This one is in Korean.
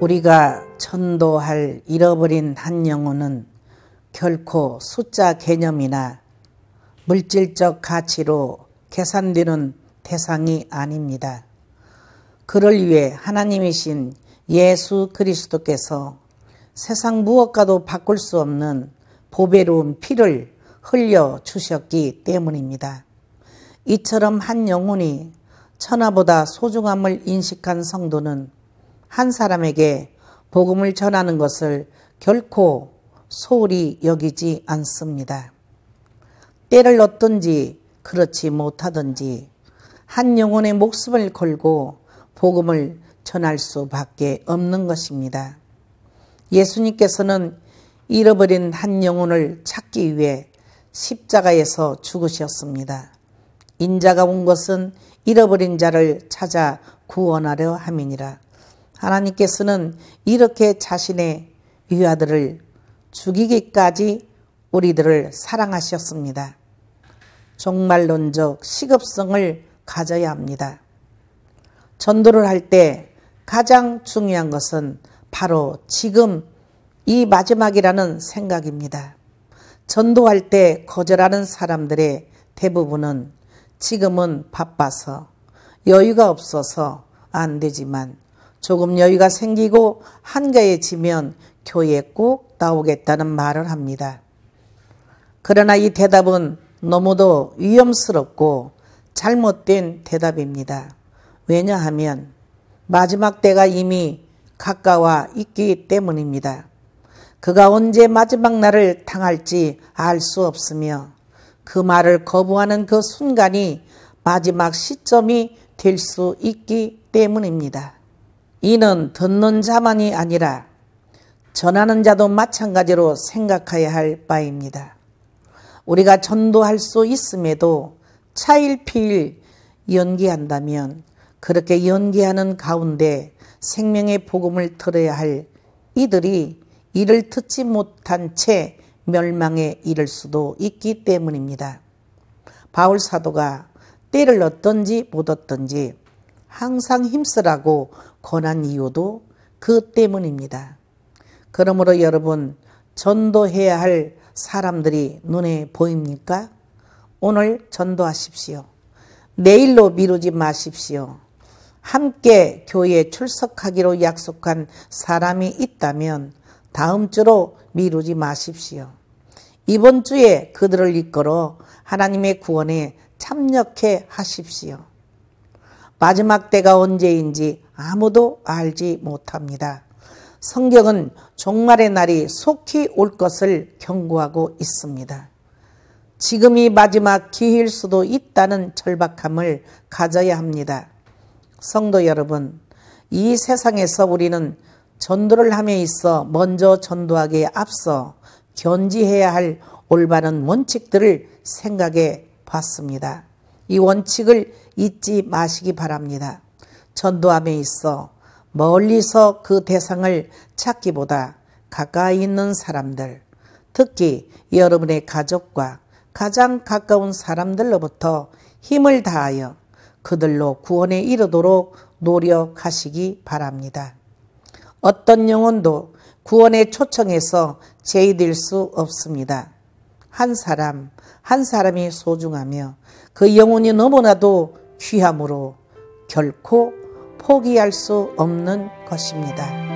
우리가 전도할 잃어버린 한 영혼은 결코 숫자 개념이나 물질적 가치로 계산되는 대상이 아닙니다. 그를 위해 하나님이신 예수 그리스도께서 세상 무엇과도 바꿀 수 없는 보배로운 피를 흘려 주셨기 때문입니다. 이처럼 한 영혼이 천하보다 소중함을 인식한 성도는 한 사람에게 복음을 전하는 것을 결코 소홀히 여기지 않습니다. 때를 얻든지 그렇지 못하든지 한 영혼의 목숨을 걸고 복음을 전할 수밖에 없는 것입니다. 예수님께서는 잃어버린 한 영혼을 찾기 위해 십자가에서 죽으셨습니다. 인자가 온 것은 잃어버린 자를 찾아 구원하려 함이니라. 하나님께서는 이렇게 자신의 유아들을 죽이기까지 우리들을 사랑하셨습니다. 종말론적 시급성을 가져야 합니다. 전도를 할 때 가장 중요한 것은 바로 지금 이 마지막이라는 생각입니다. 전도할 때 거절하는 사람들의 대부분은 지금은 바빠서 여유가 없어서 안 되지만 조금 여유가 생기고 한가해지면 교회에 꼭 나오겠다는 말을 합니다. 그러나 이 대답은 너무도 위험스럽고 잘못된 대답입니다. 왜냐하면 마지막 때가 이미 가까워 있기 때문입니다. 그가 언제 마지막 날을 당할지 알 수 없으며 그 말을 거부하는 그 순간이 마지막 시점이 될 수 있기 때문입니다. 이는 듣는 자만이 아니라 전하는 자도 마찬가지로 생각해야 할 바입니다. 우리가 전도할 수 있음에도 차일피일 연기한다면 그렇게 연기하는 가운데 생명의 복음을 들어야 할 이들이 이를 듣지 못한 채 멸망에 이를 수도 있기 때문입니다. 바울 사도가 때를 얻든지 못 얻든지 항상 힘쓰라고 권한 이유도 그 때문입니다. 그러므로 여러분, 전도해야 할 사람들이 눈에 보입니까? 오늘 전도하십시오. 내일로 미루지 마십시오. 함께 교회에 출석하기로 약속한 사람이 있다면 다음 주로 미루지 마십시오. 이번 주에 그들을 이끌어 하나님의 구원에 참여케 하십시오. 마지막 때가 언제인지 아무도 알지 못합니다. 성경은 종말의 날이 속히 올 것을 경고하고 있습니다. 지금이 마지막 기회일 수도 있다는 절박함을 가져야 합니다. 성도 여러분, 이 세상에서 우리는 전도를 함에 있어 먼저 전도하기에 앞서 견지해야 할 올바른 원칙들을 생각해 봤습니다. 이 원칙을 잊지 마시기 바랍니다. 전도함에 있어 멀리서 그 대상을 찾기보다 가까이 있는 사람들, 특히 여러분의 가족과 가장 가까운 사람들로부터 힘을 다하여 그들로 구원에 이르도록 노력하시기 바랍니다. 어떤 영혼도 구원에 초청해서 제의될 수 없습니다. 한 사람 한 사람이 소중하며 그 영혼이 너무나도 귀함으로 결코 포기할 수 없는 것입니다.